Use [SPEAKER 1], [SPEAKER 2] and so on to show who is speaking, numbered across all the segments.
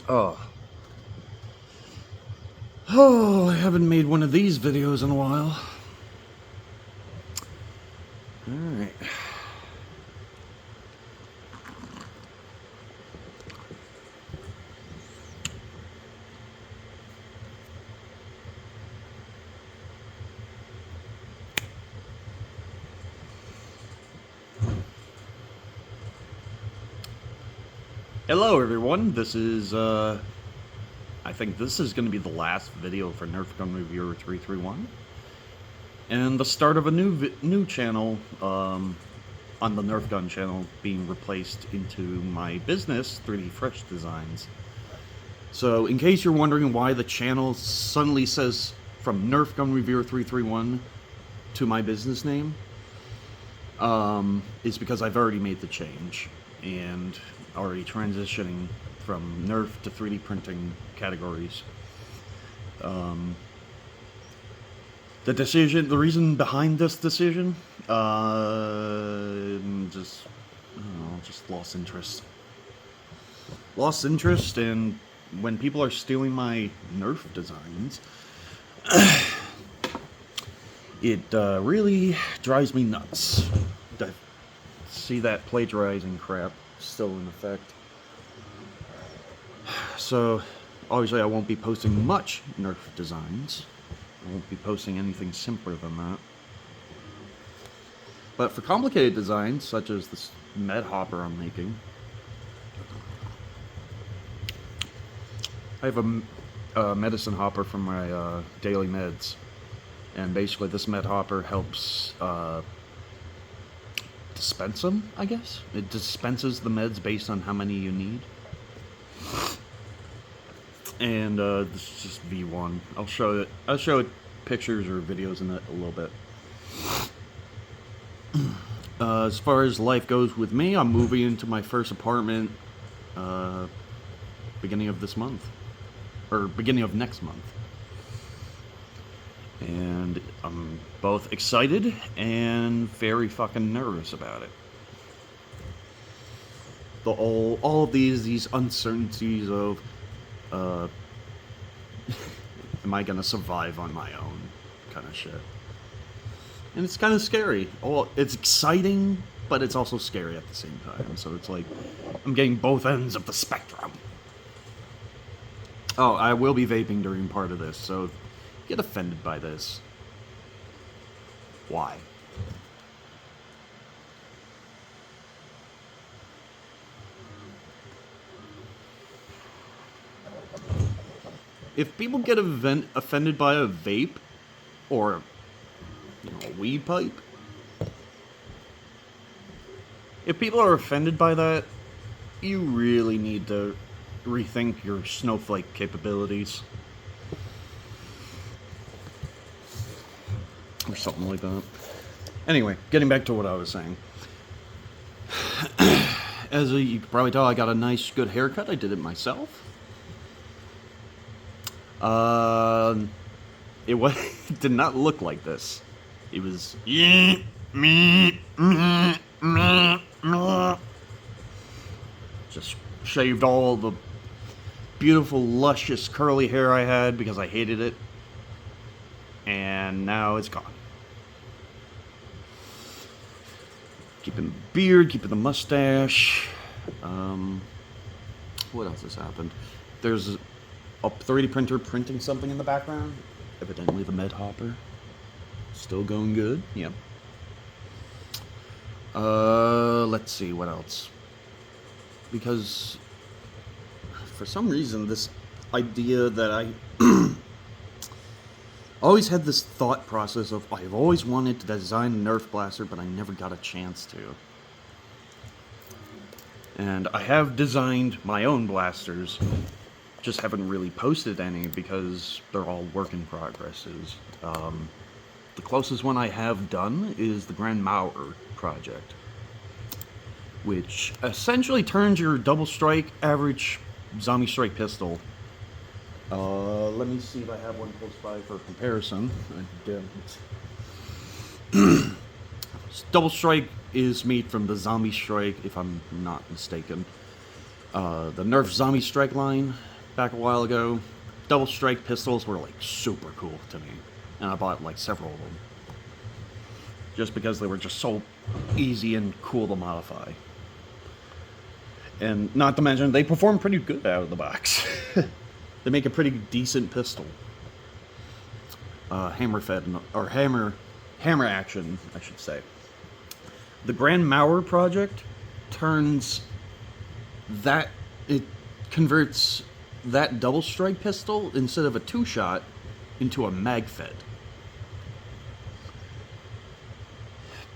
[SPEAKER 1] Oh. Oh, I haven't made one of these videos in a while. Alright. Hello everyone, this is, I think this is going to be the last video for Nerf Gun Reviewer 331. And the start of a new channel, on the Nerf Gun channel, being replaced into my business, 3D Fresh Designs. So, in case you're wondering why the channel suddenly says from Nerf Gun Reviewer 331 to my business name, is because I've already made the change and already transitioning from Nerf to 3D printing categories. The reason behind this decision, just lost interest. Lost interest, and when people are stealing my Nerf designs, it really drives me nuts. I see that plagiarizing crap still in effect. So, obviously I won't be posting much Nerf designs. I won't be posting anything simpler than that. But for complicated designs, such as this med hopper I'm making, I have a medicine hopper from my daily meds. And basically this med hopper helps dispense them, I guess? It dispenses the meds based on how many you need. And this is just V1. I'll show it pictures or videos in it a little bit. As far as life goes with me, I'm moving into my first apartment beginning of this month. Or beginning of next month. And I'm both excited and very fucking nervous about it. All of these uncertainties of am I gonna survive on my own kind of shit. And it's kind of scary. Well, it's exciting, but it's also scary at the same time. So it's like I'm getting both ends of the spectrum. Oh, I will be vaping during part of this, so get offended by this. Why? If people get offended by a vape or a weed pipe, if people are offended by that, you really need to rethink your snowflake capabilities. Or something like that. Anyway, getting back to what I was saying. As you can probably tell, I got a nice, good haircut. I did it myself. It did not look like this. It was just shaved all the beautiful, luscious, curly hair I had because I hated it. And now it's gone. Keeping the beard, keeping the mustache. What else has happened? There's a 3D printer printing something in the background. Evidently the med hopper. Still going good, yep. Let's see, what else? Because for some reason this idea that I always had this thought process of I've always wanted to design a Nerf blaster, but I never got a chance to. And I have designed my own blasters, just haven't really posted any because they're all work in progresses. The closest one I have done is the Grand Mauer project, which essentially turns your double strike average zombie strike pistol. Let me see if I have one close by for comparison. I don't. Double strike is made from the Zombie Strike, if I'm not mistaken. The Nerf Zombie Strike line, back a while ago. Double strike pistols were like super cool to me, and I bought like several of them just because they were just so easy and cool to modify. And not to mention, they perform pretty good out of the box. They make a pretty decent pistol. Hammer action, I should say. The Grand Mauer project converts that double strike pistol, instead of a 2-shot, into a mag-fed.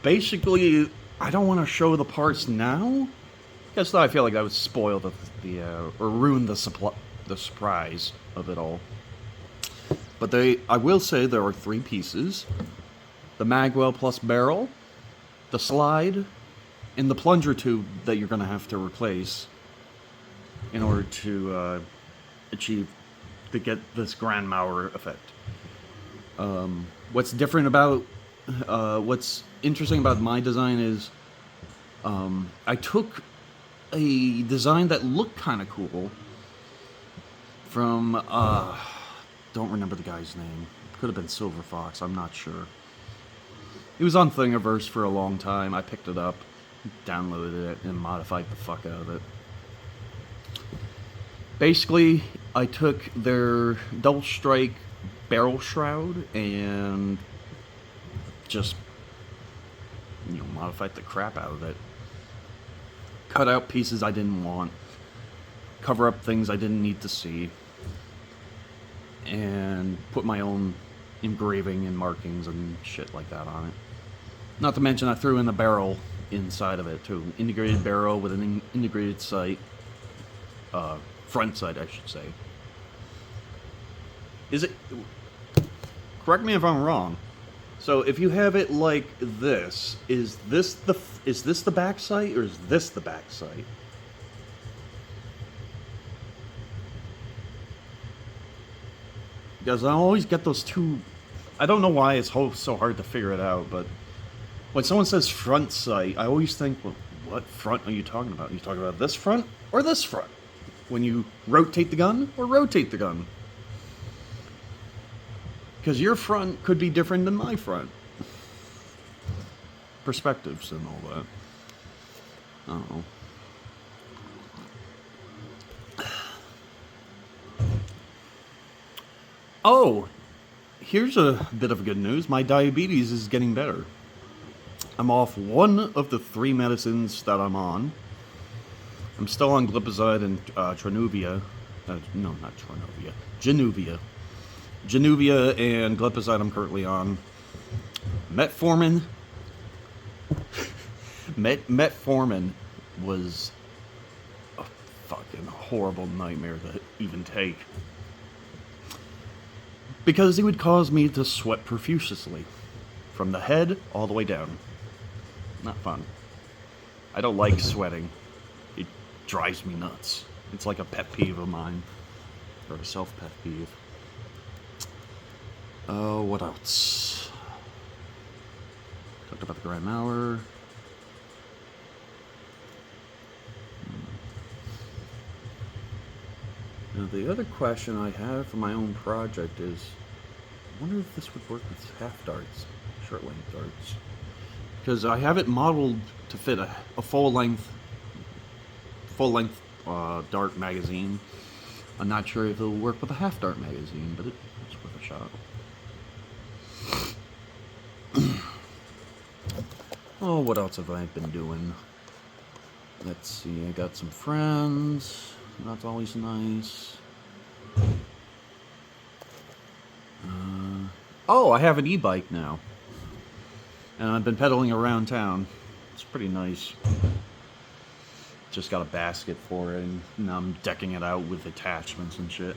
[SPEAKER 1] Basically, I don't want to show the parts now, because I feel like that would spoil or ruin the surprise of it all. But I will say there are 3 pieces: the magwell plus barrel, the slide, and the plunger tube that you're going to have to replace in order to get this Grand Mauer effect. What's interesting about my design is I took a design that looked kind of cool from don't remember the guy's name. Could have been Silver Fox, I'm not sure. It was on Thingiverse for a long time. I picked it up, downloaded it, and modified the fuck out of it. Basically, I took their double strike barrel shroud and just, modified the crap out of it. Cut out pieces I didn't want, cover up things I didn't need to see, and put my own engraving and markings and shit like that on it. Not to mention I threw in the barrel inside of it too. Integrated barrel with an integrated sight. Front sight, I should say. Correct me if I'm wrong. So if you have it like this, is this the back sight, or is this the back sight? Because I always get those two. I don't know why it's so hard to figure it out, but when someone says front sight, I always think, well, what front are you talking about? Are you talking about this front or this front? When you rotate the gun or rotate the gun? Because your front could be different than my front. Perspectives and all that. I don't know. Oh, here's a bit of good news. My diabetes is getting better. I'm off one of the 3 medicines that I'm on. I'm still on glipizide and Januvia. No, not Januvia. Januvia. Januvia and glipizide I'm currently on. Metformin. Metformin was a fucking horrible nightmare to even take. Because it would cause me to sweat profusely. From the head all the way down. Not fun. I don't like sweating. It drives me nuts. It's like a pet peeve of mine. Or a self-pet peeve. Oh, what else? Talked about the Grand Mauer. Now, the other question I have for my own project is, I wonder if this would work with half darts, short length darts. Because I have it modeled to fit a full length dart magazine. I'm not sure if it'll work with a half dart magazine, but it's worth a shot. Oh, what else have I been doing? Let's see, I got some friends. That's always nice. Oh, I have an e-bike now. And I've been pedaling around town. It's pretty nice. Just got a basket for it, and now I'm decking it out with attachments and shit.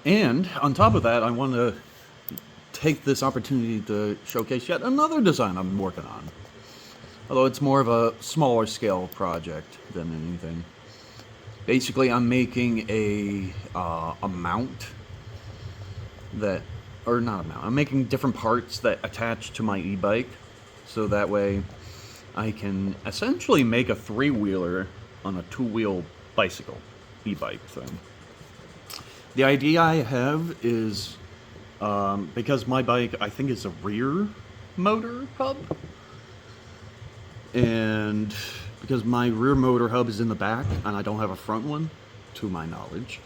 [SPEAKER 1] And on top of that, I want to take this opportunity to showcase yet another design I'm working on. Although it's more of a smaller scale project than anything. Basically, I'm making a mount that, or not a mount, I'm making different parts that attach to my e-bike, so that way I can essentially make a 3-wheeler on a 2-wheel bicycle. e-bike thing. The idea I have is, because my bike, I think, is a rear motor hub, and because my rear motor hub is in the back, and I don't have a front one, to my knowledge.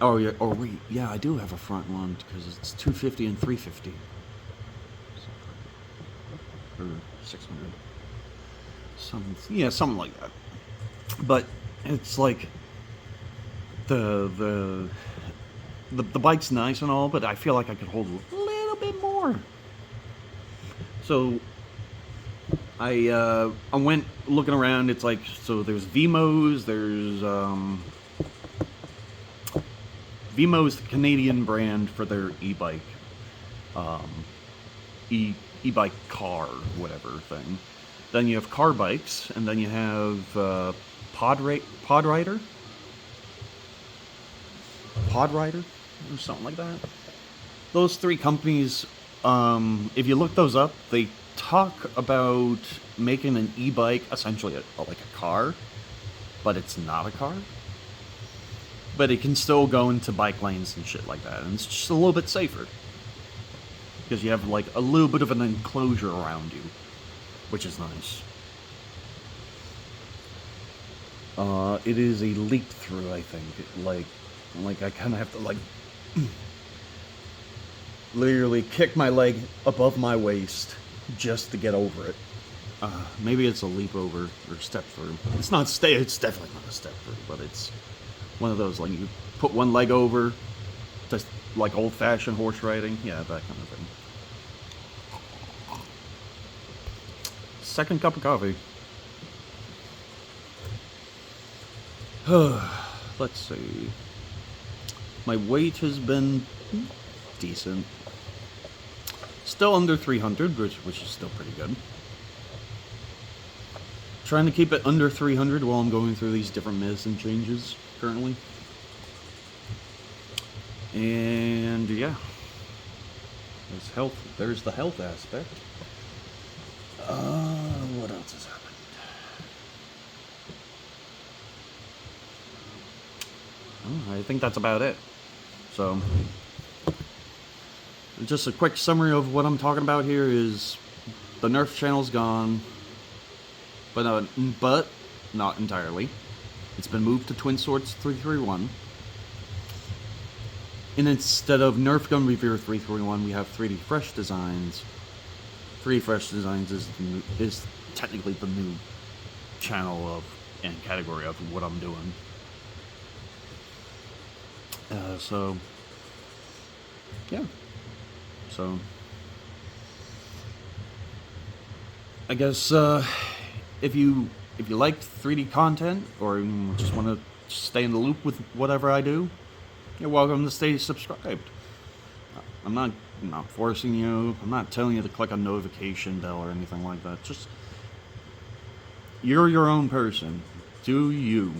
[SPEAKER 1] Oh yeah, or wait, yeah, I do have a front one because it's 250 and 350, or 600, something like that. But it's like the bike's nice and all, but I feel like I could hold a little bit more. So I went looking around. It's like, so there's Vimos, there's Vimo's the Canadian brand for their e-bike, e-bike car, whatever thing. Then you have car bikes, and then you have Podrider, or something like that. Those three companies, if you look those up, they talk about making an e-bike essentially like a car, but it's not a car. But it can still go into bike lanes and shit like that, and it's just a little bit safer. Because you have, like, a little bit of an enclosure around you, which is nice. It is a leap through, I think. Like I kind of have to, like, literally kick my leg above my waist just to get over it. Maybe it's a leap over or step through. It's definitely not a step through, but it's one of those, like, you put one leg over, just like old-fashioned horse riding. Yeah, that kind of thing. Second cup of coffee. Let's see. My weight has been decent. Still under 300, which is still pretty good. Trying to keep it under 300 while I'm going through these different medicine changes currently. And yeah, there's the health aspect. What else has happened? I think that's about it. So, just a quick summary of what I'm talking about here is the Nerf channel's gone, but not entirely. It's been moved to Twin Swords 331. And instead of Nerf Gun Revere 331, we have 3D Fresh Designs. 3D Fresh Designs is technically the new channel and category of what I'm doing. So yeah. So I guess if you like 3D content or just want to stay in the loop with whatever I do, you're welcome to stay subscribed. I'm not forcing you. I'm not telling you to click a notification bell or anything like that. Just, you're your own person. Do you.